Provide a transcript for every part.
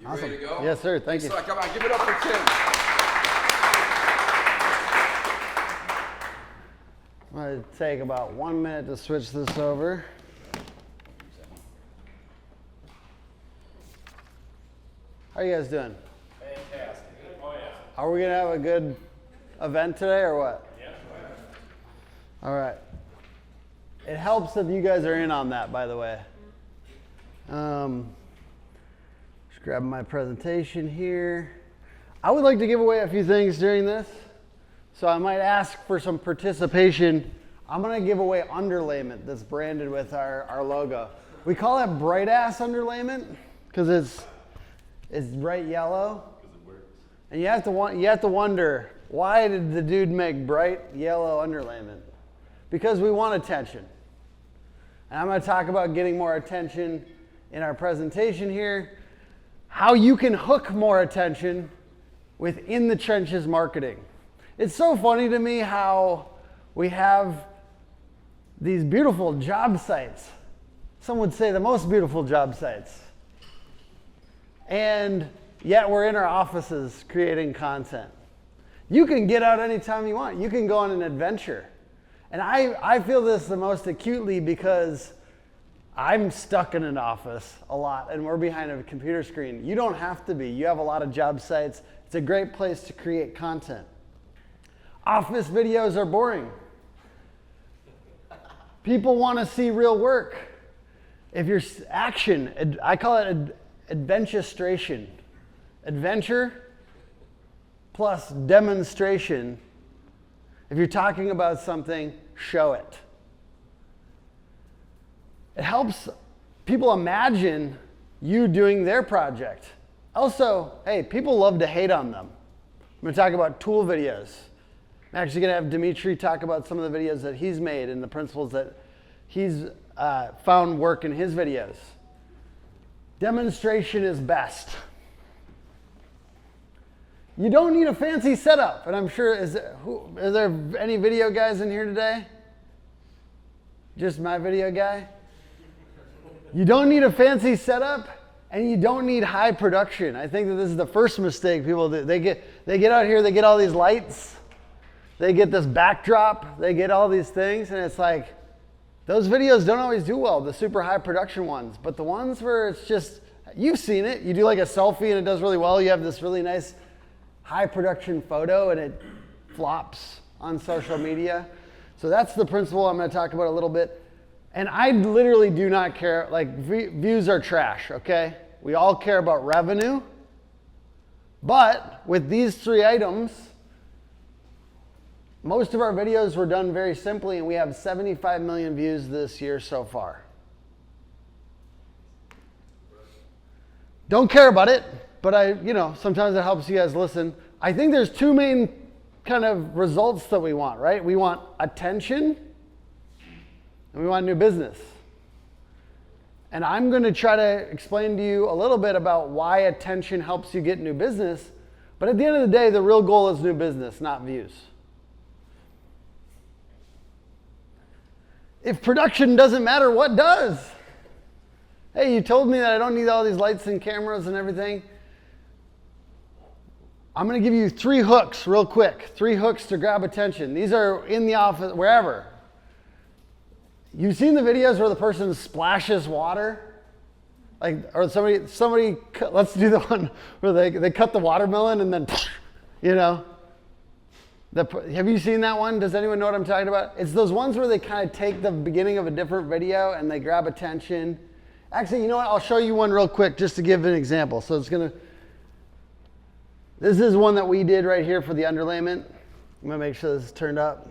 Awesome. Ready to go? Yes, sir. Thank you. Come on, give it up for Tim. I'm going to take about 1 minute to switch this over. How are you guys doing? Fantastic. Oh, yeah. Are we going to have a good event today or what? Yeah. All right. It helps if you guys are in on that, by the way. Just grab my presentation here. I would like to give away a few things during this, so I might ask for some participation. I'm going to give away underlayment that's branded with our logo. We call it bright ass underlayment because it's bright yellow. And you have to wonder, why did the dude make bright yellow underlayment? Because we want attention. And I'm going to talk about getting more attention in our presentation here, how you can hook more attention within the trenches marketing. It's so funny to me how we have these beautiful job sites. Some would say the most beautiful job sites. And yet we're in our offices creating content. You can get out anytime you want. You can go on an adventure. And I feel this the most acutely because I'm stuck in an office a lot and we're behind a computer screen. You don't have to be. You have a lot of job sites. It's a great place to create content. Office videos are boring. People want to see real work. If you're action, I call it adventuration. Adventure plus demonstration. If you're talking about something, show it. It helps people imagine you doing their project. Also, hey, people love to hate on them. I'm going to talk about tool videos. I'm actually going to have Dmitry talk about some of the videos that he's made and the principles that he's found work in his videos. Demonstration is best. You don't need a fancy setup. And I'm sure, is there any video guys in here today? Just my video guy? You don't need a fancy setup and you don't need high production. I think that this is the first mistake people do. They get out here, they get all these lights, they get this backdrop, they get all these things, and it's like, those videos don't always do well, the super high production ones. But the ones where it's just, you've seen it, you do like a selfie and it does really well, you have this really nice high production photo and it flops on social media. So that's the principle I'm going to talk about a little bit. And I literally do not care, like views are trash, okay? We all care about revenue. But with these three items, most of our videos were done very simply and we have 75 million views this year so far. Don't care about it, but sometimes it helps you guys listen. I think there's two main kind of results that we want, right? We want attention and we want new business. And I'm going to try to explain to you a little bit about why attention helps you get new business. But at the end of the day, the real goal is new business, not views. If production doesn't matter, what does? Hey, you told me that I don't need all these lights and cameras and everything. I'm going to give you 3 hooks real quick. 3 hooks to grab attention. These are in the office, wherever. You've seen the videos where the person splashes water? Or somebody, let's do the one where they cut the watermelon and then, have you seen that one? Does anyone know what I'm talking about? It's those ones where they kind of take the beginning of a different video and they grab attention. Actually, you know what? I'll show you one real quick just to give an example. So this is one that we did right here for the underlayment. I'm going to make sure this is turned up.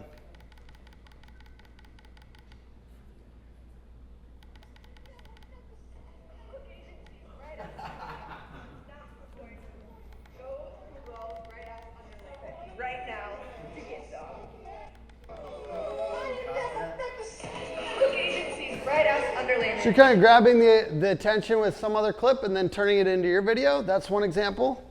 So you're kind of grabbing the attention with some other clip and then turning it into your video. That's one example.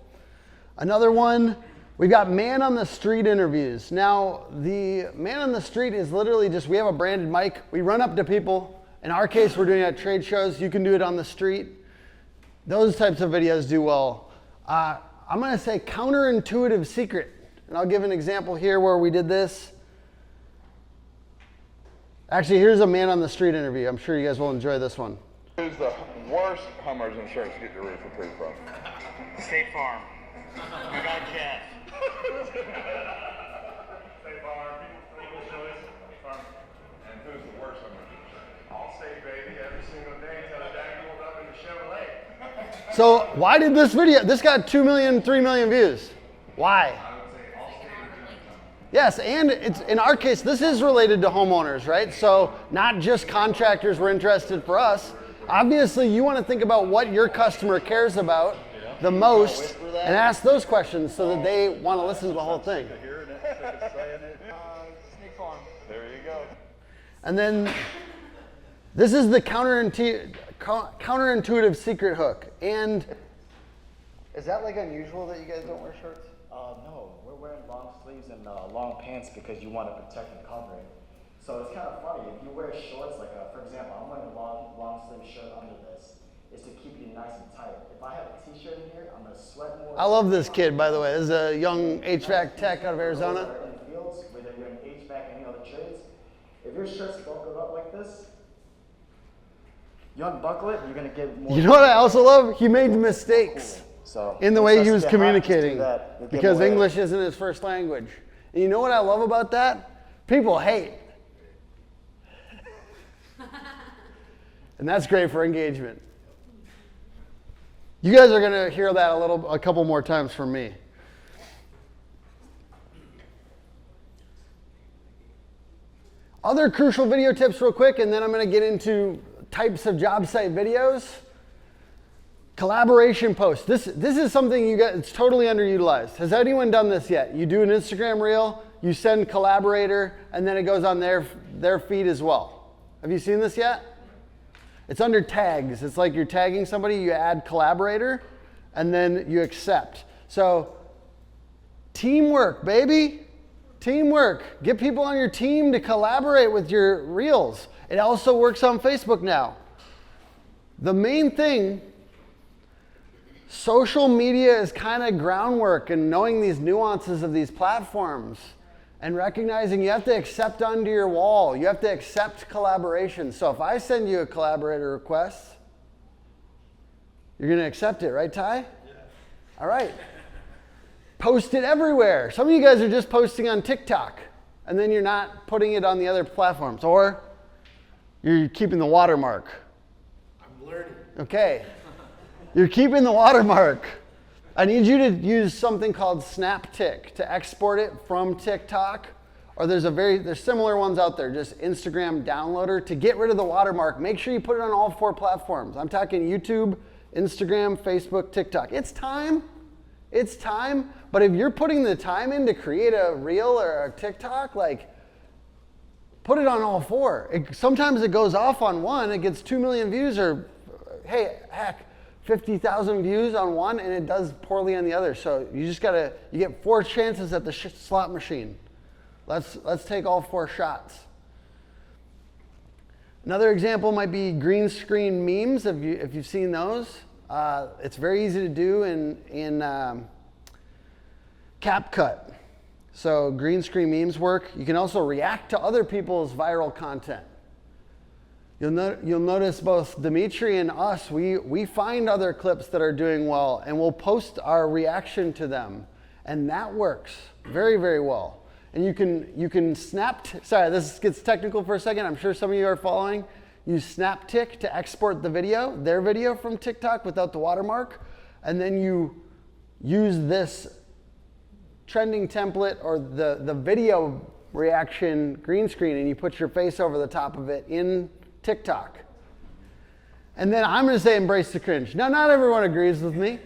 Another one, we've got man on the street interviews. Now, the man on the street is literally just, we have a branded mic. We run up to people. In our case, we're doing it at trade shows. You can do it on the street. Those types of videos do well. I'm going to say counterintuitive secret. And I'll give an example here where we did this. Actually, here's a man on the street interview. I'm sure you guys will enjoy this one. Who's the worst homeowners insurance to get your roof approved from? State Farm. My guy Jeff. State Farm, People's Choice, Farm. And who's the worst homeowners insurance? Allstate, baby, every single day until the day I pulled up in the Chevrolet. So why did this video, this got 2 million, 3 million views. Why? I would say Allstate or Johnstown. Yes, and it's in our case, this is related to homeowners, right? So not just contractors were interested for us. Obviously, you want to think about what your customer cares about the most and ask those questions so that they want to listen to the whole thing. State Farm. There you go. And then this is the counterintuitive secret hook. And is that like unusual that you guys don't wear shorts? No, we're wearing long sleeves and long pants because you want to protect and cover it. So it's kind of funny, if you wear shorts, like for example, I'm wearing a long sleeve shirt under this, is to keep you nice and tight. If I have a t-shirt in here, I'm going to sweat more. I love this kid, by the way. This is a young HVAC tech out of Arizona. In the fields, whether you're in HVAC or any other trades, if your shirt's buckled up like this, you unbuckle it, you're going to get more. You know what I also love? He made mistakes So in the way he was just get hot, just do communicating that, you'll get because more air. English isn't his first language. And you know what I love about that? People hate. And that's great for engagement. You guys are going to hear that a couple more times from me. Other crucial video tips real quick, and then I'm going to get into types of job site videos. Collaboration posts. This is something you got, it's totally underutilized. Has anyone done this yet? You do an Instagram reel, you send collaborator, and then it goes on their feed as well. Have you seen this yet? It's under tags. It's like you're tagging somebody, you add collaborator, and then you accept. So teamwork, baby. Teamwork. Get people on your team to collaborate with your reels. It also works on Facebook now. The main thing, social media is kind of groundwork and knowing these nuances of these platforms and recognizing you have to accept onto your wall. You have to accept collaboration. So if I send you a collaborator request, you're going to accept it, right, Ty? Yeah. All right. Post it everywhere. Some of you guys are just posting on TikTok, and then you're not putting it on the other platforms, or you're keeping the watermark. I'm learning. Okay. You're keeping the watermark. I need you to use something called SnapTik to export it from TikTok, or there's similar ones out there, just Instagram downloader. To get rid of the watermark, make sure you put it on all 4 platforms. I'm talking YouTube, Instagram, Facebook, TikTok. It's time. It's time. But if you're putting the time in to create a reel or a TikTok, like, put it on all 4. Sometimes it goes off on one, it gets 2 million views, or hey, heck, 50,000 views on one, and it does poorly on the other. So you get 4 chances at the slot machine. Let's take all 4 shots. Another example might be green screen memes, if you've seen those. It's very easy to do in CapCut. So green screen memes work. You can also react to other people's viral content. You'll notice both Dmitry and us, we find other clips that are doing well, and we'll post our reaction to them. And that works very, very well. And you can sorry, this gets technical for a second. I'm sure some of you are following. Use SnapTik to export their video from TikTok without the watermark. And then you use this trending template or the video reaction green screen, and you put your face over the top of it in TikTok. And then I'm going to say embrace the cringe. Now, not everyone agrees with me.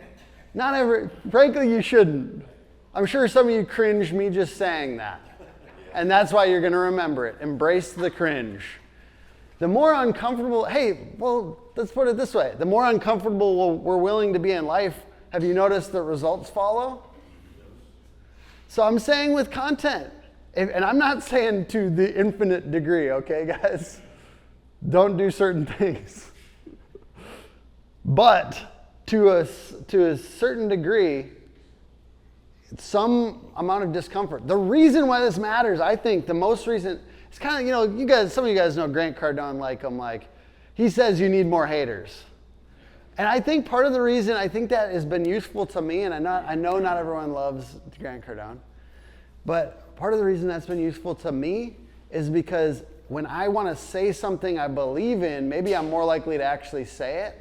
Frankly, you shouldn't. I'm sure some of you cringe me just saying that. And that's why you're going to remember it. Embrace the cringe. The more uncomfortable, let's put it this way. The more uncomfortable we're willing to be in life, have you noticed that results follow? So I'm saying with content, and I'm not saying to the infinite degree, okay, guys? Don't do certain things. But to a certain degree, some amount of discomfort. The reason why this matters, I think, the most reason, it's kind of, you know, you guys, some of you guys know Grant Cardone, like him, like, he says you need more haters. And I think part of the reason I think that has been useful to me, and I know not everyone loves Grant Cardone, but part of the reason that's been useful to me is because when I want to say something I believe in, maybe I'm more likely to actually say it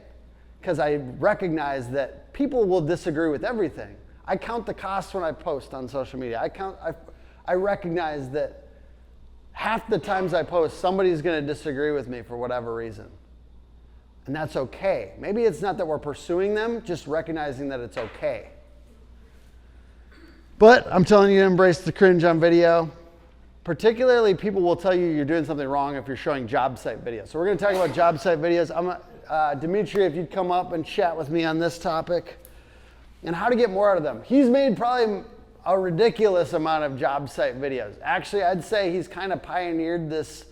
because I recognize that people will disagree with everything. I count the costs when I post on social media. I recognize that half the times I post, somebody's going to disagree with me for whatever reason. And that's okay. Maybe it's not that we're pursuing them, just recognizing that it's okay. But I'm telling you to embrace the cringe on video. Particularly, people will tell you you're doing something wrong if you're showing job site videos. So we're going to talk about job site videos. Dmitry, if you'd come up and chat with me on this topic and how to get more out of them. He's made probably a ridiculous amount of job site videos. Actually, I'd say he's kind of pioneered this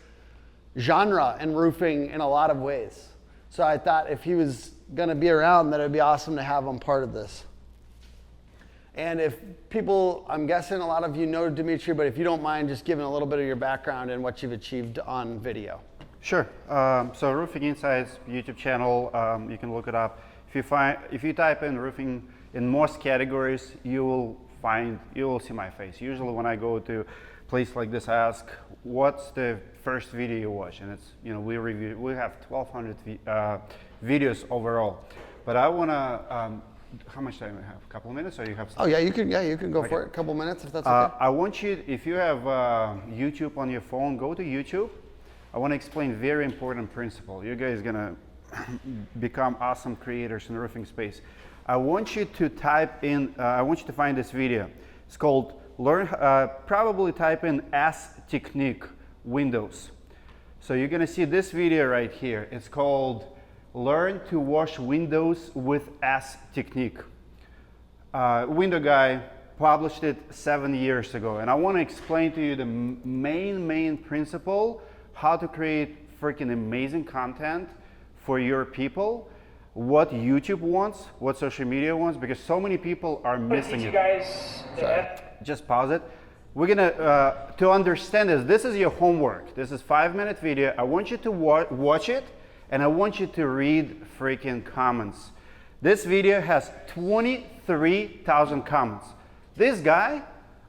genre in roofing in a lot of ways. So I thought if he was going to be around, that it'd be awesome to have him part of this. And if people, I'm guessing a lot of you know Dmitry, but if you don't mind just giving a little bit of your background and what you've achieved on video. Sure. So Roofing Insights YouTube channel, you can look it up. If you type in roofing in most categories, you will see my face. Usually when I go to a place like this, I ask, what's the first video you watch? And it's, you know, we have 1,200 videos overall. But I want to, how much time do I have? A couple of minutes, or you have? Oh yeah, you can go for it. A couple minutes, if that's okay. I want you, if you have YouTube on your phone, go to YouTube. I want to explain very important principle. You guys are gonna become awesome creators in the roofing space. I want you to type in. I want you to find this video. It's called "Learn." Probably type in "S Technique Windows." So you're gonna see this video right here. It's called "Learn to Wash Windows with S Technique." Window guy published it 7 years ago, and I want to explain to you the main principle, how to create freaking amazing content for your people, what YouTube wants, what social media wants, because so many people are missing it. Sorry. Just pause it. We're gonna, to understand this is your homework. This is 5-minute video. I want you to watch it, and I want you to read freaking comments. This video has 23,000 comments. This guy,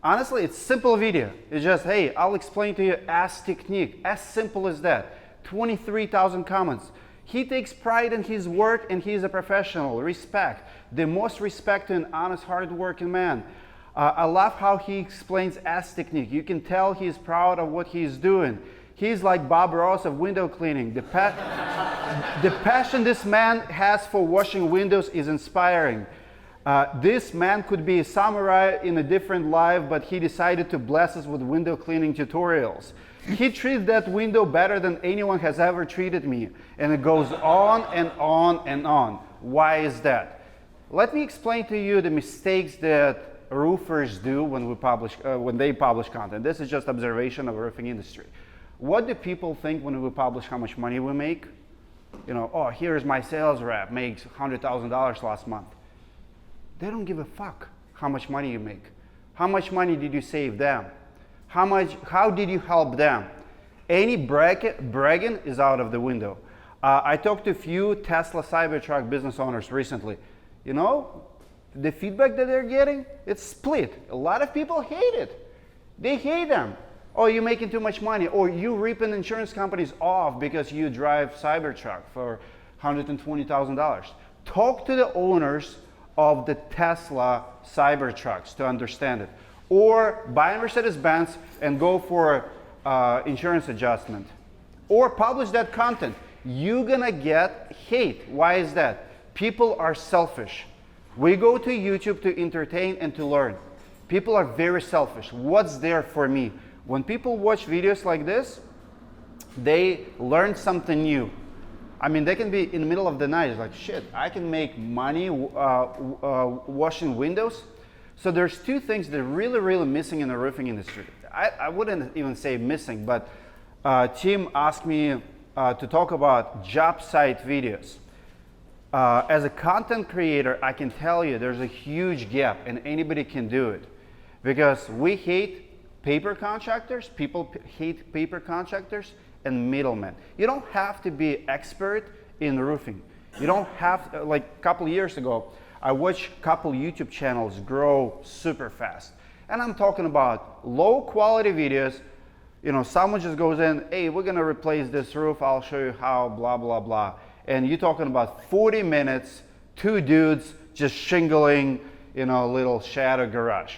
honestly, it's simple video. It's just, hey, I'll explain to you as technique, as simple as that. 23,000 comments. He takes pride in his work, and he's a professional. Respect. The most respect to an honest, hard-working man. I love how he explains as technique. You can tell he's proud of what he's doing. He's like Bob Ross of window cleaning. The passion this man has for washing windows is inspiring. This man could be a samurai in a different life, but he decided to bless us with window cleaning tutorials. He treats that window better than anyone has ever treated me. And it goes on and on and on. Why is that? Let me explain to you the mistakes that roofers do when they publish content. This is just observation of the roofing industry. What do people think when we publish how much money we make? You know, oh, here's my sales rep, makes $100,000 last month. They don't give a fuck how much money you make. How much money did you save them? How did you help them? Any bragging is out of the window. I talked to a few Tesla Cybertruck business owners recently. You know, the feedback that they're getting, it's split. A lot of people hate it. They hate them. Oh, you're making too much money, or you ripping insurance companies off because you drive Cybertruck for $120,000. Talk to the owners of the Tesla Cybertrucks to understand it. Or buy a Mercedes-Benz and go for insurance adjustment. Or publish that content. You're gonna get hate. Why is that? People are selfish. We go to YouTube to entertain and to learn. People are very selfish. What's there for me? When people watch videos like this, they learn something new. I mean, they can be in the middle of the night, it's like, shit, I can make money washing windows. So there's two things that are really missing in the roofing industry. I wouldn't even say missing, but Tim asked me to talk about job site videos. As a content creator, I can tell you there's a huge gap, and anybody can do it, because we hate paper contractors, people hate paper contractors and middlemen. You don't have to be expert in roofing. You don't have to, like a couple years ago, I watched a couple YouTube channels grow super fast. And I'm talking about low quality videos. You know, someone just goes in, hey, we're gonna replace this roof, I'll show you how, blah, blah, blah. And you're talking about 40 minutes, 2 dudes just shingling, you know, a little shadow garage.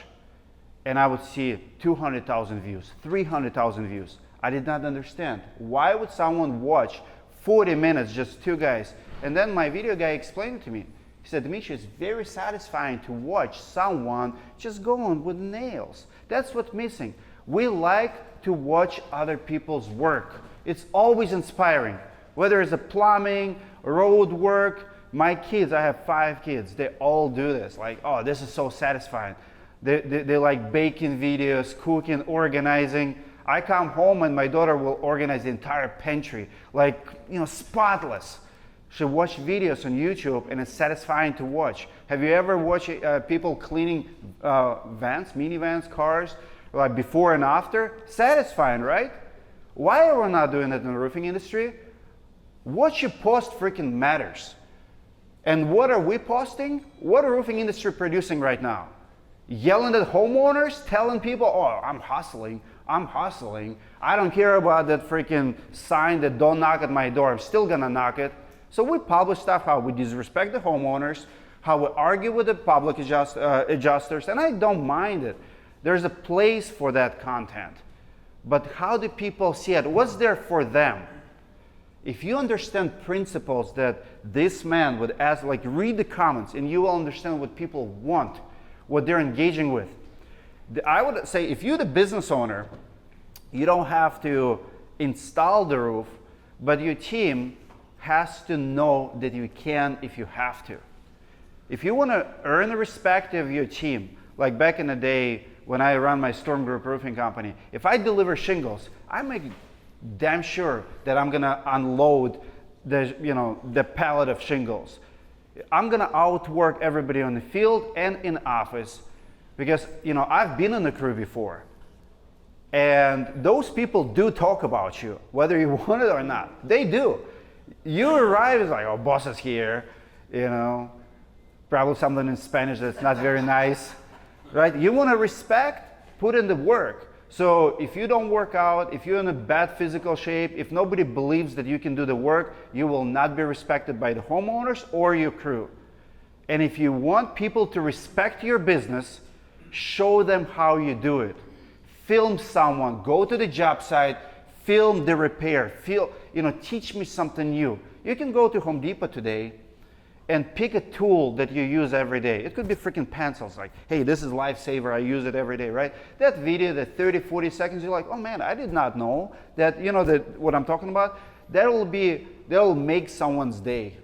And I would see 200,000 views, 300,000 views. I did not understand. Why would someone watch 40 minutes, just 2 guys? And then my video guy explained it to me. He said, Dmitry, it's very satisfying to watch someone just go on with nails. That's what's missing. We like to watch other people's work. It's always inspiring. Whether it's a plumbing, road work, my kids, I have 5 kids, they all do this. Like, oh, this is so satisfying. They like baking videos, cooking, organizing. I come home and my daughter will organize the entire pantry, like, you know, spotless. She watch videos on YouTube and it's satisfying to watch. Have you ever watched people cleaning vans, minivans, cars, like before and after? Satisfying, right? Why are we not doing that in the roofing industry? What you post freaking matters. And what are we posting? What are roofing industry producing right now? Yelling at homeowners, telling people, oh, I'm hustling. I don't care about that freaking sign that don't knock at my door. I'm still gonna knock it. So we publish stuff how we disrespect the homeowners, how we argue with the public adjusters, and I don't mind it. There's a place for that content. But how do people see it? What's there for them? If you understand principles that this man would ask, like read the comments and you will understand what people want, what they're engaging with. I would say if you're the business owner, you don't have to install the roof, but your team has to know that you can if you have to. If you want to earn the respect of your team, like back in the day when I ran my Storm Group roofing company, if I deliver shingles, I make damn sure that I'm gonna unload the pallet of shingles. I'm gonna outwork everybody on the field and in office, because I've been on the crew before, and those people do talk about you, whether you want it or not. They do. You arrive, it's like, oh, boss is here, probably something in Spanish that's not very nice, right? You want to respect, put in the work. So if you don't work out, if you're in a bad physical shape, if nobody believes that you can do the work, you will not be respected by the homeowners or your crew. And if you want people to respect your business, show them how you do it. Film someone, go to the job site, film the repair, teach me something new. You can go to Home Depot today and pick a tool that you use every day. It could be freaking pencils, like, hey, this is Lifesaver, I use it every day, right? That video, that 30, 40 seconds, you're like, oh man, I did not know that, that what I'm talking about, that'll make someone's day,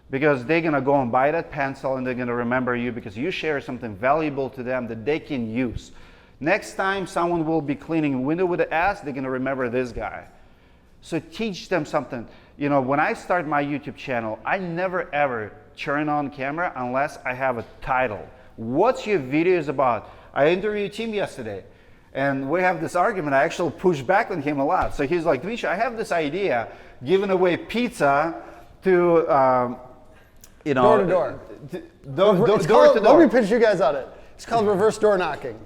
because they're gonna go and buy that pencil and they're gonna remember you because you share something valuable to them that they can use. Next time someone will be cleaning a window with an ass, they're gonna remember this guy. So teach them something. When I start my YouTube channel, I never ever turn on camera unless I have a title. What's your videos about? I interviewed Tim yesterday and we have this argument. I actually push back on him a lot. So he's like, Dmitry, I have this idea, giving away pizza to, door to door. Door to door. Let me pitch you guys on it. It's called reverse door knocking.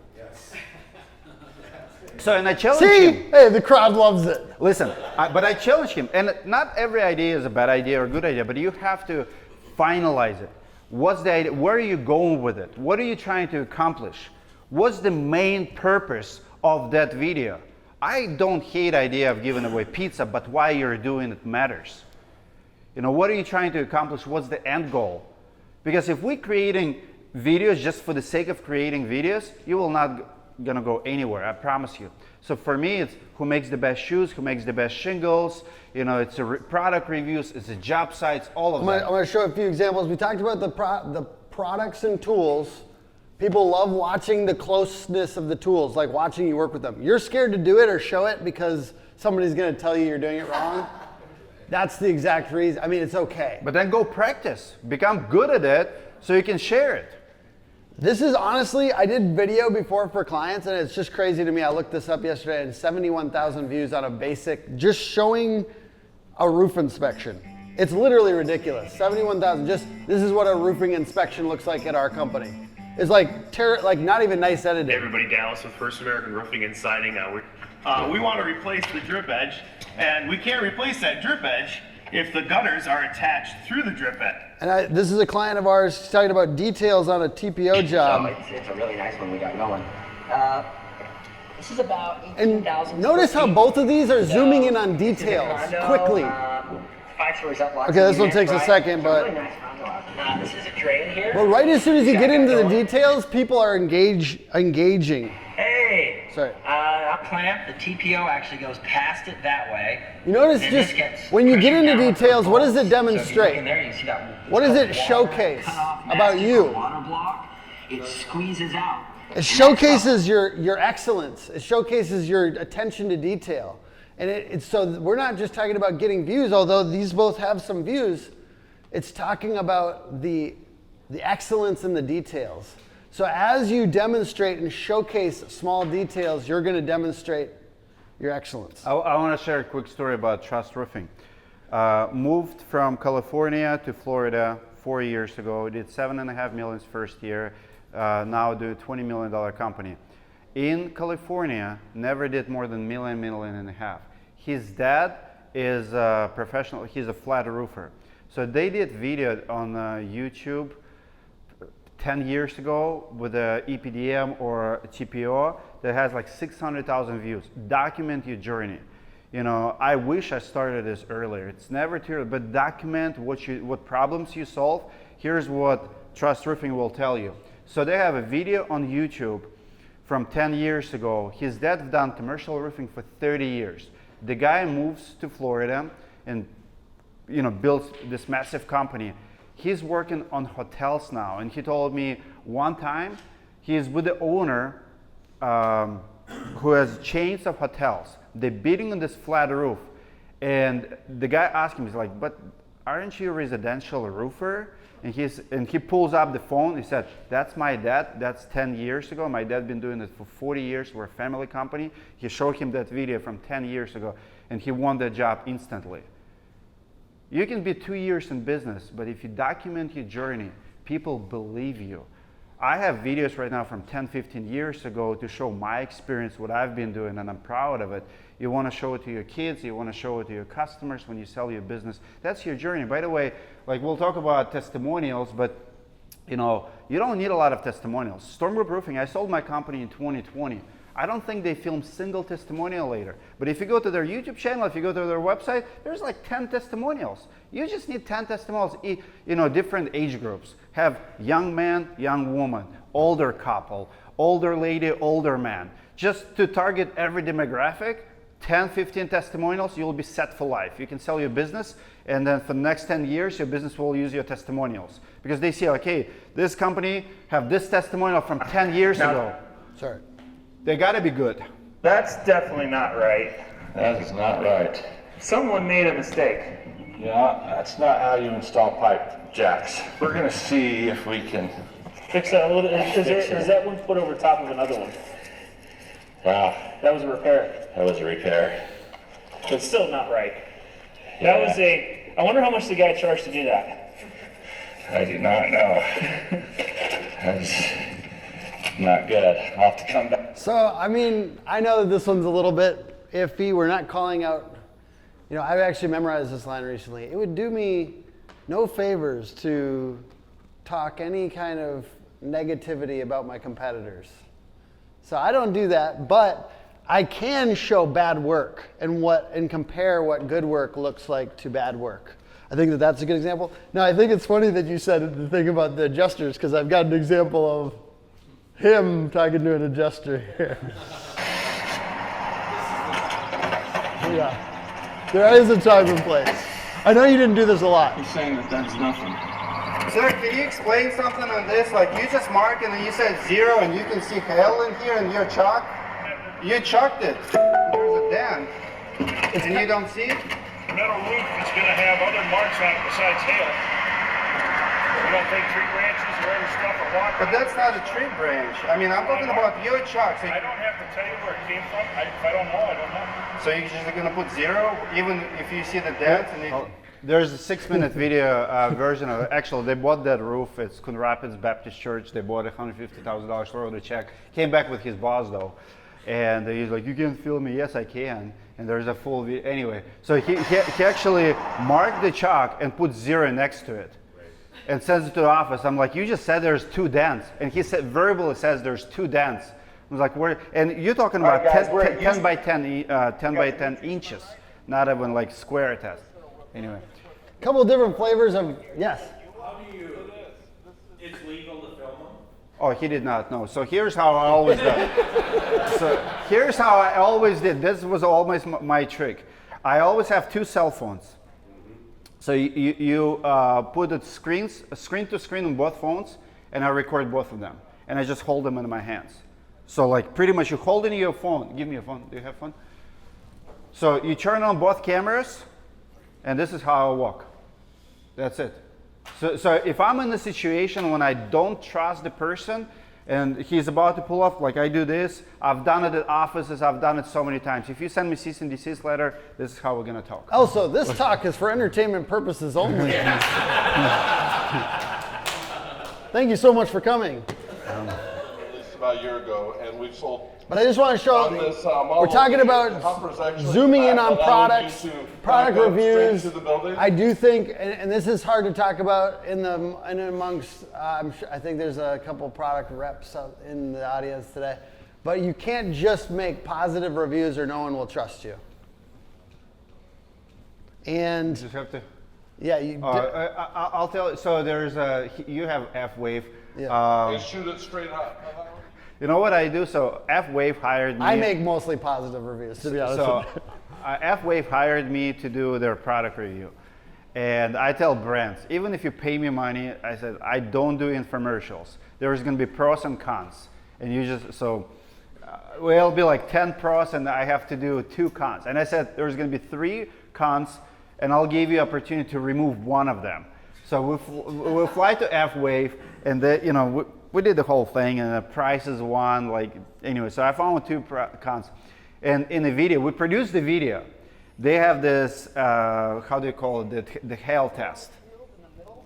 So, and I challenge him. Hey, the crowd loves it. Listen, but I challenge him. And not every idea is a bad idea or a good idea, but you have to finalize it. What's the idea? Where are you going with it? What are you trying to accomplish? What's the main purpose of that video? I don't hate the idea of giving away pizza, but why you're doing it matters. What are you trying to accomplish? What's the end goal? Because if we're creating videos just for the sake of creating videos, you will not gonna go anywhere, I promise you. So for me, it's who makes the best shoes, who makes the best shingles, it's product reviews, it's a job sites, all of that. I'm gonna show a few examples. We talked about the products and tools. People love watching the closeness of the tools, like watching you work with them. You're scared to do it or show it because somebody's gonna tell you you're doing it wrong. That's the exact reason. I mean, it's okay. But then go practice, become good at it so you can share it. This is honestly, I did video before for clients, and it's just crazy to me. I looked this up yesterday, and 71,000 views on a basic, just showing a roof inspection. It's literally ridiculous. 71,000. Just this is what a roofing inspection looks like at our company. It's like not even nice editing. Hey everybody, Dallas with First American Roofing and Siding. We want to replace the drip edge, and we can't replace that drip edge if the gutters are attached through the drip edge. And this is a client of ours talking about details on a TPO job. So it's a really nice one we got going. This is about 18,000. And notice how both of these are zooming in on details quickly. 5 stories up. Okay, this one takes a second, but Really nice condo. This is a drain here. but right as soon as you get into the details, people are engaging. Hey. Sorry. Our clamp, the TPO actually goes past it that way. You notice And just this gets when you get pushed into down details, what does it So if you look demonstrate? in there, you see that What does it water showcase cutoff about mastic you? or water block. It squeezes out. It showcases your excellence. It showcases your attention to detail. And it's so we're not just talking about getting views, although these both have some views. It's talking about the excellence in the details. So as you demonstrate and showcase small details, you're going to demonstrate your excellence. I want to share a quick story about Trust Roofing. Moved from California to Florida 4 years ago. Did $7.5 million first year. Now do a $20 million company. In California, never did more than $1.5 million. His dad is a professional. He's a flat roofer. So they did video on YouTube 10 years ago with a EPDM or a TPO that has like 600,000 views. Document your journey. You know, I wish I started this earlier. It's never too early, but document what problems you solve. Here's what Trust Roofing will tell you. So they have a video on YouTube from 10 years ago. His dad's done commercial roofing for 30 years. The guy moves to Florida and builds this massive company. He's working on hotels now, and he told me one time he's with the owner who has chains of hotels. They're bidding on this flat roof, and the guy asked him, he's like, "But aren't you a residential roofer?" And he pulls up the phone. He said, "That's my dad. That's 10 years ago. My dad been doing it for 40 years. We're a family company." He showed him that video from 10 years ago, and he won the job instantly. You can be 2 years in business, but if you document your journey, people believe you. I have videos right now from 10, 15 years ago to show my experience, what I've been doing, and I'm proud of it. You want to show it to your kids, you want to show it to your customers when you sell your business. That's your journey. By the way, like we'll talk about testimonials, but you don't need a lot of testimonials. Storm Group Roofing, I sold my company in 2020. I don't think they filmed single testimonial later. But if you go to their YouTube channel, if you go to their website, there's like 10 testimonials. You just need 10 testimonials, different age groups. Have young man, young woman, older couple, older lady, older man. Just to target every demographic, 10, 15 testimonials, you'll be set for life. You can sell your business, and then for the next 10 years, your business will use your testimonials. Because they see, okay, this company have this testimonial from 10 years ago. Sorry. They gotta be good. That's definitely not right. That is not right. Someone made a mistake. Yeah, that's not how you install pipe jacks. We're gonna see if we can. Fix that a little. Is that one put over top of another one? Wow, That was a repair. that was a repair. It's still not right. That was I wonder how much the guy charged to do that. I do not know. That's not good. I'll have to come back. So, I mean, I know that this one's a little bit iffy. We're not calling out, I've actually memorized this line recently. It would do me no favors to talk any kind of negativity about my competitors. So I don't do that, but I can show bad work and compare what good work looks like to bad work. I think that that's a good example. Now, I think it's funny that you said the thing about the adjusters, because I've got an example of him talking to an adjuster here. Yeah, there is a time and place. I know you didn't do this a lot. He's saying that that's nothing. Sir, can you explain something on this? Like you just marked and then you said 0 and you can see hell in here and you're chalk. You chalked it. There's a dent. And you don't see it? metal roof is going to have other marks on it besides hail. You don't think tree branches or other stuff are walking? But that's not a tree branch. I mean, I'm talking about your truck. So I don't have to tell you where it came from. If I don't know, I don't know. So you're just gonna put 0, even if you see the dent? There's a 6-minute video version of it. Actually, they bought that roof. It's Coon Rapids Baptist Church. They bought $150,000, wrote a check. Came back with his boss though. And he's like, you can film me? Yes, I can. And there's a full video. Anyway, so he actually marked the chalk and put 0 next to it. And sends it to the office. I'm like, you just said there's 2 dents. And he said, verbally says there's 2 dents. I was like, where? And you're talking about guys, 10 by 10 inches, not even like square test. Anyway. A couple of different flavors of, yes. How do you, it's legal to film them? Oh, he did not know. So here's how I always did. So here's how I always did. This was always my trick. I always have 2 cell phones. So you put it screen to screen on both phones, and I record both of them. And I just hold them in my hands. So like pretty much you hold in your phone. Give me your phone. Do you have phone? So you turn on both cameras, and this is how I walk. That's it. So if I'm in a situation when I don't trust the person, and he's about to pull off, like I do this, I've done it at offices, I've done it so many times. If you send me cease and desist letter, this is how we're gonna talk. Also, this talk is for entertainment purposes only. Thank you so much for coming. Released about a year ago, and we've sold. But I just want to show, On this, model, we're talking the about Humper's actually zooming in on allowing products, you to product back up reviews. straight to the building. I do think, and this is hard to talk about in amongst, I think there's a couple product reps in the audience today, but you can't just make positive reviews or no one will trust you. And You just have to. yeah, I'll tell you. So there's you have F-Wave. Yeah. They shoot it straight up. You know what I do? So F-Wave hired me. I make mostly positive reviews, to be honest So with you. F-Wave hired me to do their product review. And I tell brands, even if you pay me money, I said, I don't do infomercials. There's going to be pros and cons. And you just, so well, it'll be like 10 pros and I have to do 2 cons. And I said, there's going to be 3 cons and I'll give you opportunity to remove one of them. So we'll fly to F-Wave and we did the whole thing and the price is one, like, anyway, so I found 2 cons. And in the video, we produced the video. They have this, how do you call it, the hail test,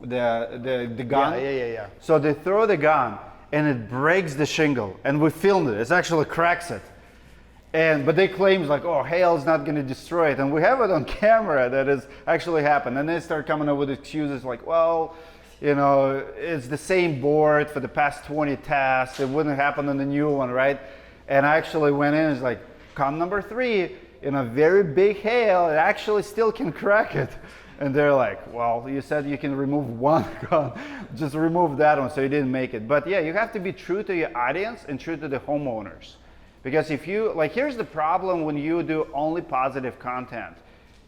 the gun. Yeah. So they throw the gun and it breaks the shingle and we filmed it. It actually cracks it. But they claim like, oh, hail is not going to destroy it. And we have it on camera that has actually happened. And they start coming up with excuses like, well, it's the same board for the past 20 tests. It wouldn't happen on the new one, right? And I actually went in and it's like, con number 3, in a very big hail, it actually still can crack it. And they're like, well, you said you can remove one con, just remove that one, so you didn't make it. But yeah, you have to be true to your audience and true to the homeowners. Because if you, here's the problem when you do only positive content.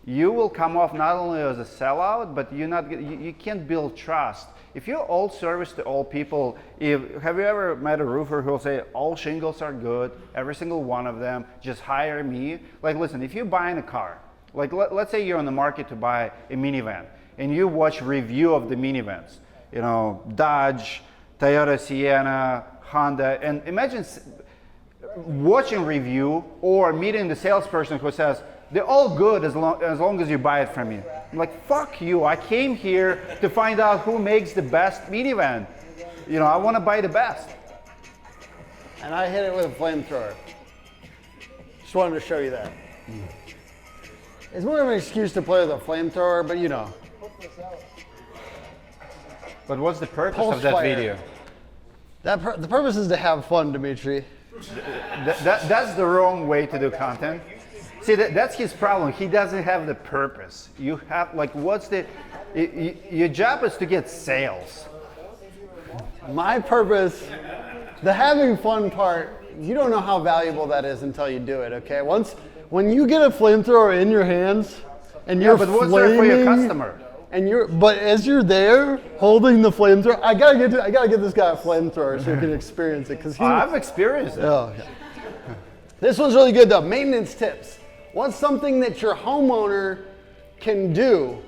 You will come off not only as a sellout, but you can't build trust. If you're all service to all people, have you ever met a roofer who will say, all shingles are good, every single one of them, just hire me? Like, listen, if you're buying a car, like let's say you're on the market to buy a minivan, and you watch review of the minivans, Dodge, Toyota Sienna, Honda, and imagine watching review or meeting the salesperson who says, they're all good as long as you buy it from me. I'm like, fuck you, I came here to find out who makes the best minivan. I want to buy the best. And I hit it with a flamethrower. Just wanted to show you that. It's more of an excuse to play with a flamethrower, but But what's the purpose Pulse of that fire. video? The purpose is to have fun, Dmitry. That's the wrong way to do content. See, that's his problem. He doesn't have the purpose. You have, your job is to get sales. My purpose, the having fun part, you don't know how valuable that is until you do it, okay? When you get a flamethrower in your hands and you're but what's there for your customer? But as you're there holding the flamethrower, I gotta get this guy a flamethrower so he can experience it, because I've experienced it. Oh, yeah. This one's really good though. Maintenance tips. What's something that your homeowner can do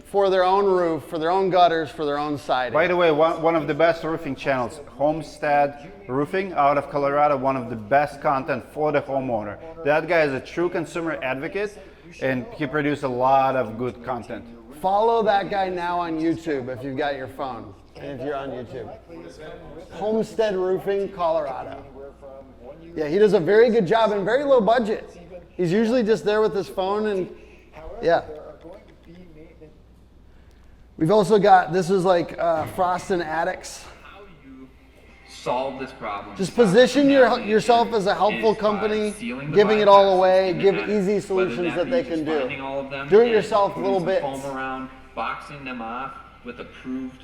for their own roof, for their own gutters, for their own siding. By the way, one of the best roofing channels, Homestead Roofing out of Colorado, one of the best content for the homeowner. That guy is a true consumer advocate, and he produces a lot of good content. Follow that guy now on YouTube if you've got your phone, and if you're on YouTube. Homestead Roofing, Colorado. Yeah, he does a very good job and very low budget. He's usually just there with his phone and, yeah. We've also got, this is like frost in attics. How you solve this problem. Just position yourself as a helpful company, giving it all away, give easy solutions that they can do. Do it yourself little bits. Foam around, boxing them off with approved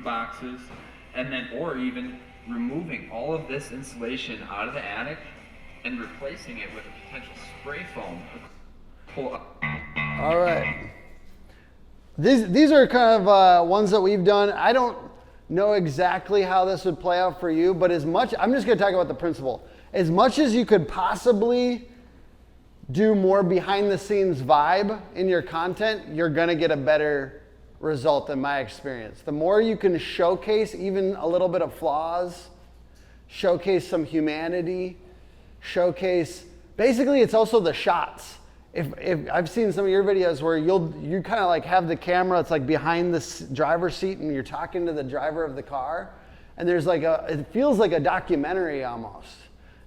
boxes, and then, or even removing all of this insulation out of the attic and replacing it with a potential spray foam. Pull up. All right. These are kind of ones that we've done. I don't know exactly how this would play out for you, but as much, I'm just going to talk about the principle. As much as you could possibly do more behind the scenes vibe in your content, you're going to get a better result in my experience. The more you can showcase even a little bit of flaws, showcase some humanity, showcase, basically it's also the shots. If I've seen some of your videos where you kind of like have the camera, it's like behind the driver's seat and you're talking to the driver of the car, and there's like it feels like a documentary almost.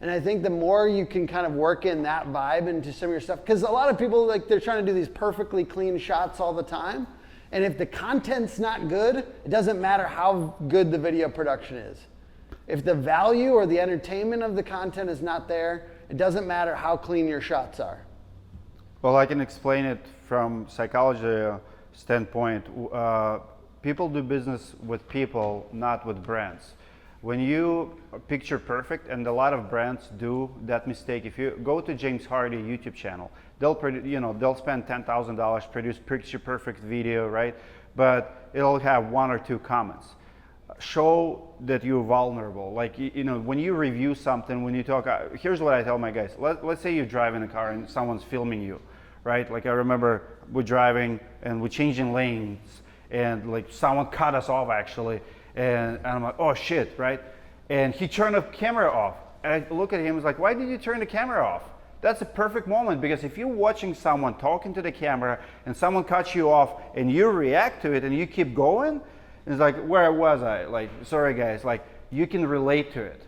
And I think the more you can kind of work in that vibe into some of your stuff, because a lot of people, like, they're trying to do these perfectly clean shots all the time, and if the content's not good, it doesn't matter how good the video production is. If the value or the entertainment of the content is not there, it doesn't matter how clean your shots are. Well, I can explain it from psychology standpoint. People do business with people, not with brands. When you picture perfect, and a lot of brands do that mistake. If you go to James Hardy YouTube channel, they'll spend $10,000 produce picture perfect video, right? But it'll have one or two comments. Show that you're vulnerable. Like, when you review something, when you talk, here's what I tell my guys. Let's say you're driving a car and someone's filming you, right? Like, I remember we're driving and we're changing lanes, and like someone cut us off actually, and I'm like, oh shit, right? And he turned the camera off. And I look at him, it's like, why did you turn the camera off? That's a perfect moment, because if you're watching someone talking to the camera and someone cuts you off and you react to it and you keep going, it's like, where was I? Like, sorry guys, like, you can relate to it.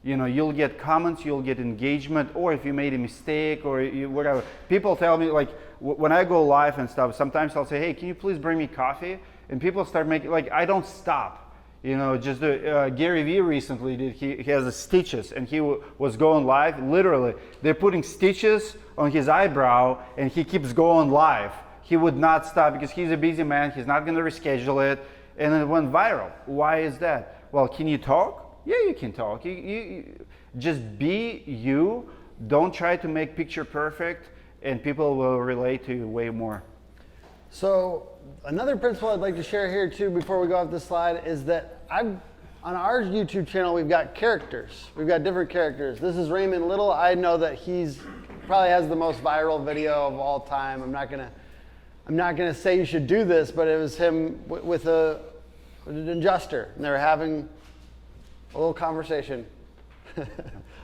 You'll get comments, you'll get engagement, or if you made a mistake or whatever. People tell me, like, when I go live and stuff, sometimes I'll say, hey, can you please bring me coffee? And people start making, like, I don't stop. Just Gary Vee recently did, he has the stitches, and he was going live, literally, they're putting stitches on his eyebrow, and he keeps going live. He would not stop because he's a busy man, he's not gonna reschedule it, and it went viral. Why is that? Well, can you talk? Yeah, you can talk. You just be you, don't try to make picture perfect, and people will relate to you way more. So another principle I'd like to share here too before we go off this slide is that on our YouTube channel we've got characters. We've got different characters. This is Raymond Little. I know that he's probably has the most viral video of all time. I'm not gonna say you should do this, but it was him with an adjuster, and they were having a little conversation.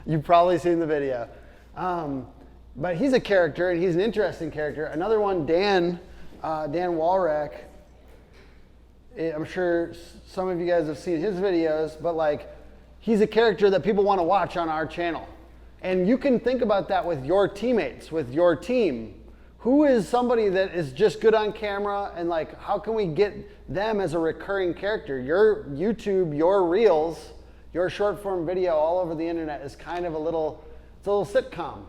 You've probably seen the video. But he's a character, and he's an interesting character. Another one, Dan Walrack. I'm sure some of you guys have seen his videos, but like, he's a character that people want to watch on our channel. And you can think about that with your teammates, with your team. Who is somebody that is just good on camera, and like, how can we get them as a recurring character? Your YouTube, your Reels, your short form video all over the internet is kind of a little sitcom.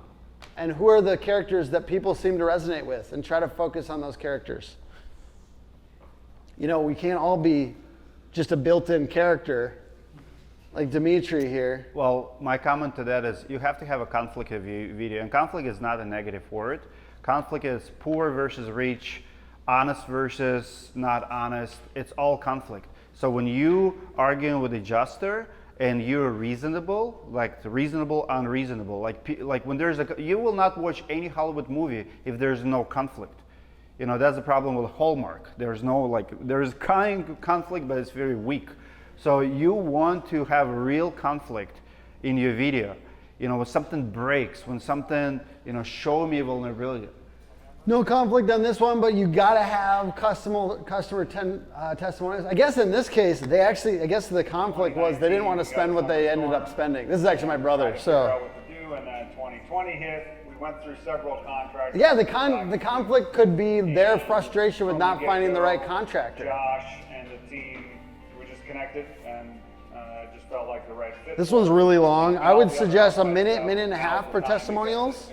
And who are the characters that people seem to resonate with, and try to focus on those characters. We can't all be just a built-in character like Dmitry here. Well, my comment to that is you have to have a conflict video, and conflict is not a negative word. Conflict is poor versus rich, honest versus not honest. It's all conflict. So when you arguing with the adjuster and you're reasonable, like reasonable, unreasonable, like when there's you will not watch any Hollywood movie if there's no conflict. You know, that's the problem with Hallmark. There's no there's kind of conflict, but it's very weak. So you want to have real conflict in your video. You know, when something breaks, when something, you know, show me vulnerability. No conflict on this one, but you gotta have customer testimonials. I guess in this case, they actually, I guess the conflict was they didn't want to spend what they ended up spending. This is actually my brother, so. And then 2020 hit. We went through several contracts. Yeah, the conflict could be their frustration with not finding the right contractor. Josh and the team were just connected, and it just felt like the right fit. This one's really long. I would suggest a minute and a half for testimonials.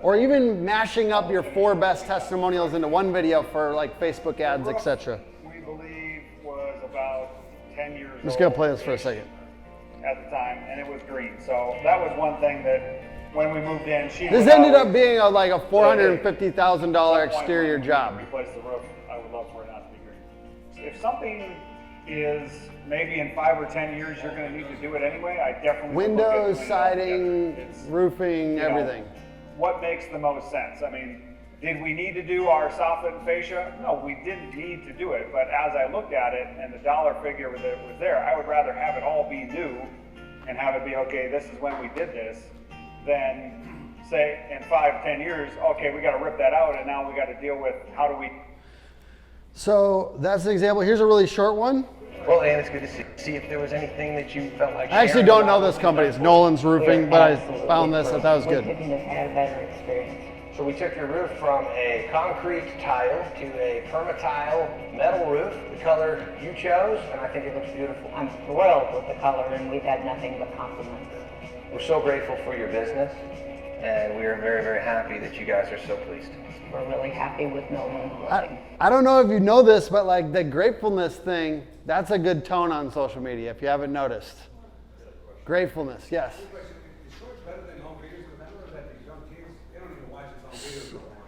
Or even mashing up your 4 best testimonials into one video for like Facebook ads, etc. We believe was about 10 years old. I'm just gonna play this for a second. At the time, and it was green. So that was one thing that when we moved in, this ended up being like a $450,000 exterior job. Replace the roof. I would love for it not to be green. If something is maybe in 5 or 10 years you're going to need to do it anyway, I definitely windows, siding, roofing, everything. What makes the most sense? I mean, did we need to do our soffit and fascia? No, we didn't need to do it. But as I looked at it and the dollar figure that was there, I would rather have it all be new and have it be, okay, this is when we did this, than say in 5, 10 years, okay, we got to rip that out and now we got to deal with how do we. So that's an example. Here's a really short one. Well, and it's good to see if there was anything that you felt like. I actually don't know this company. It's Nolan's Roofing, but I found this. I thought it was good. Had a better experience. So we took your roof from a concrete tile to a permatile metal roof, the color you chose, and I think it looks beautiful. I'm thrilled with the color, and we've had nothing but compliments. We're so grateful for your business, and we are very, very happy that you guys are so pleased. We're really happy with Nolan Roofing. I don't know if you know this, but like the gratefulness thing, that's a good tone on social media if you haven't noticed. Gratefulness, yes.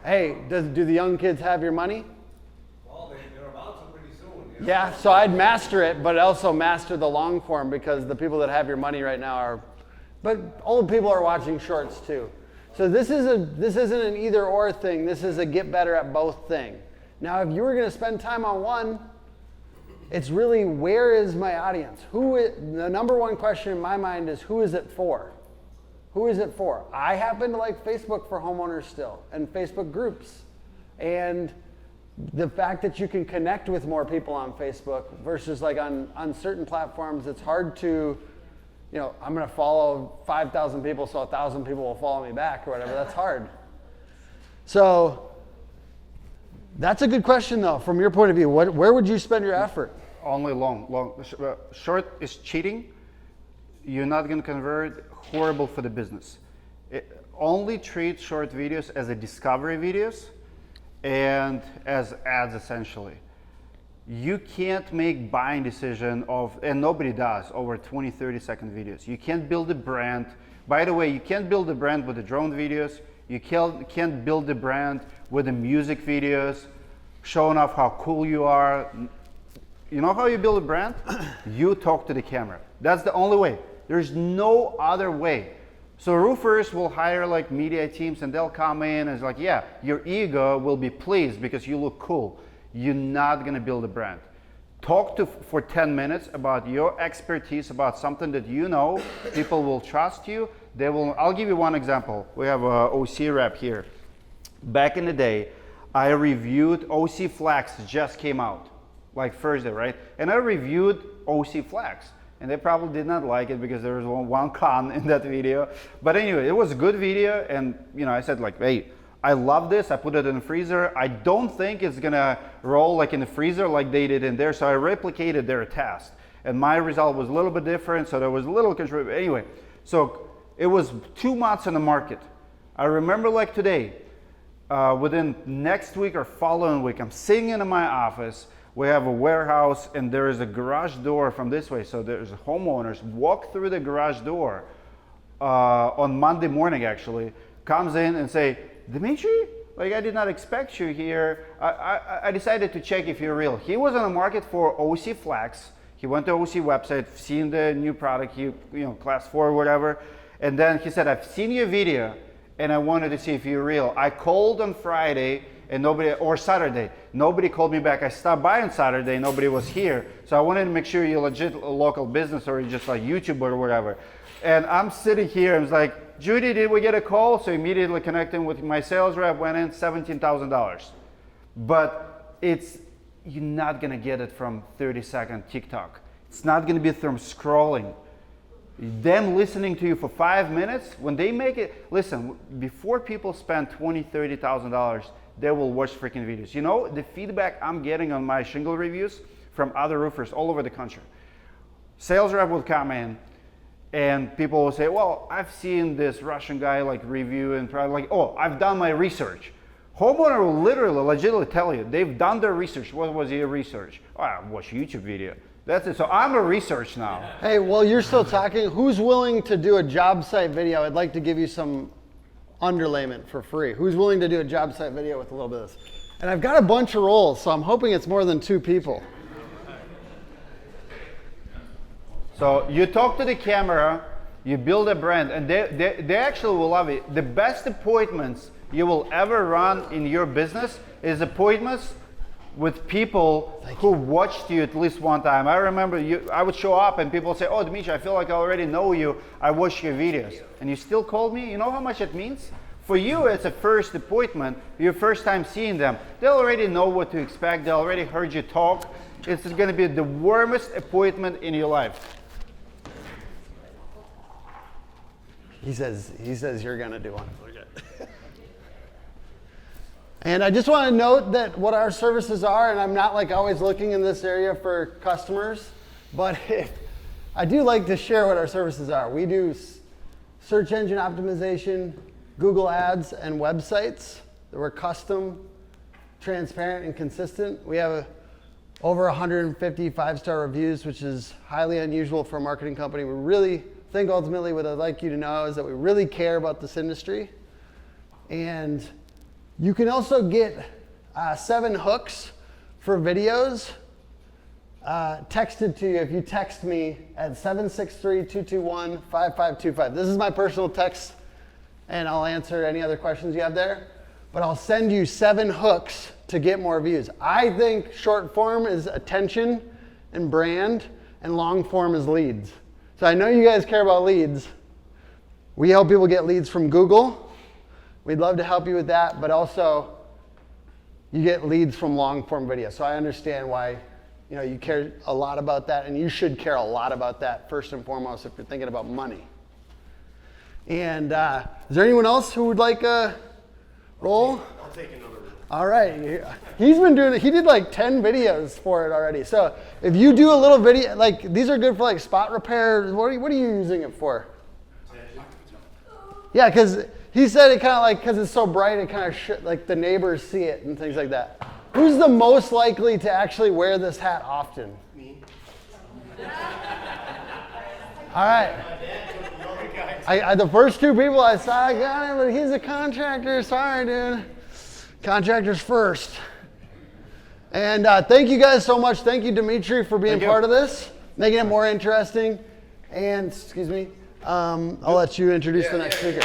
Hey, do the young kids have your money? Well, they're about to pretty soon. Yeah, so I'd master it, but also master the long form because the people that have your money right now are, but old people are watching shorts too. So this isn't an either or thing. This is a get better at both thing. Now, if you were going to spend time on one, it's really where is my audience? The number one question in my mind is who is it for? Who is it for? I happen to like Facebook for homeowners still and Facebook groups. And the fact that you can connect with more people on Facebook versus like on certain platforms, it's hard to, you know, I'm going to follow 5,000 people so 1,000 people will follow me back or whatever. That's hard. So that's a good question though, from your point of view. Where would you spend your effort? Only long. Short is cheating. You're not going to convert. Horrible for the business. Only treat short videos as a discovery videos and as ads essentially. You can't make buying decision and nobody does, over 20, 30-second videos. You can't build a brand. By the way, you can't build a brand with the drone videos. You can't build a brand with the music videos, showing off how cool you are. You know how you build a brand? You talk to the camera. That's the only way. There's no other way. So roofers will hire like media teams and they'll come in and it's like, yeah, your ego will be pleased because you look cool. You're not gonna build a brand. Talk for 10 minutes about your expertise, about something that you know. People will trust you. I'll give you one example. We have a OC rep here. Back in the day, I reviewed OC Flax, just came out, like Thursday, right? And I reviewed OC Flax. And they probably did not like it because there was one con in that video. But anyway, it was a good video. And you know, I said like, hey, I love this. I put it in the freezer. I don't think it's gonna roll like in the freezer like they did in there. So I replicated their test. And my result was a little bit different. So there was a little control. Anyway, so it was 2 months on the market. I remember like today, within next week or following week, I'm sitting in my office. We have a warehouse and there is a garage door from this way. So there's homeowners walk through the garage door on Monday morning actually, comes in and say, Dmitry, like I did not expect you here. I decided to check if you're real. He was on the market for OC Flax. He went to OC website, seen the new product, class 4 or whatever. And then he said, I've seen your video and I wanted to see if you're real. I called on Friday and or Saturday, nobody called me back. I stopped by on Saturday, nobody was here. So I wanted to make sure you're legit a local business or you're just like YouTube or whatever. And I'm sitting here, I was like, Judy, did we get a call? So immediately connecting with my sales rep, went in, $17,000. But you're not gonna get it from 30-second TikTok. It's not gonna be from scrolling. Them listening to you for 5 minutes, when they make it, listen, before people spend $20,000, $30,000, they will watch freaking videos. You know, the feedback I'm getting on my shingle reviews from other roofers all over the country. Sales rep would come in and people will say, well, I've seen this Russian guy like review and try like, oh, I've done my research. Homeowner will literally, legitimately tell you, they've done their research. What was your research? Oh, I watched a YouTube video. That's it. So I'm a research now. Hey, while you're still talking, who's willing to do a job site video? I'd like to give you some underlayment for free. Who's willing to do a job site video with a little bit of this? And I've got a bunch of roles, so I'm hoping it's more than 2 people. So you talk to the camera, you build a brand, and they actually will love it. The best appointments you will ever run in your business is appointments with people who watched you at least one time. I remember I would show up and people would say, oh, Dmitry, I feel like I already know you. I watched your videos. And you still called me? You know how much it means? For you, it's a first appointment, your first time seeing them. They already know what to expect. They already heard you talk. It's gonna be the warmest appointment in your life. He says you're gonna do one. And I just want to note that what our services are, and I'm not like always looking in this area for customers, but I do like to share what our services are. We do search engine optimization, Google Ads, and websites that were custom, transparent, and consistent. We have over 150 5-star reviews, which is highly unusual for a marketing company. We really think ultimately what I'd like you to know is that we really care about this industry. And you can also get 7 hooks for videos texted to you if you text me at 763-221-5525. This is my personal text, and I'll answer any other questions you have there. But I'll send you 7 hooks to get more views. I think short form is attention and brand, and long form is leads. So I know you guys care about leads. We help people get leads from Google. We'd love to help you with that, but also you get leads from long form video. So I understand why you care a lot about that, and you should care a lot about that first and foremost if you're thinking about money. And is there anyone else who would like a role? I'll take another one. All right, he's been doing it. He did like 10 videos for it already. So if you do a little video, like these are good for like spot repair. What are you using it for? Yeah, because he said it kind of like, because it's so bright, it kind of like the neighbors see it and things like that. Who's the most likely to actually wear this hat often? Me. All right. The first 2 people I saw, I got him, but he's a contractor. Sorry, dude. Contractors first. And thank you guys so much. Thank you, Dmitry, for being part of this, making it more interesting. And, excuse me, I'll let you introduce the next speaker.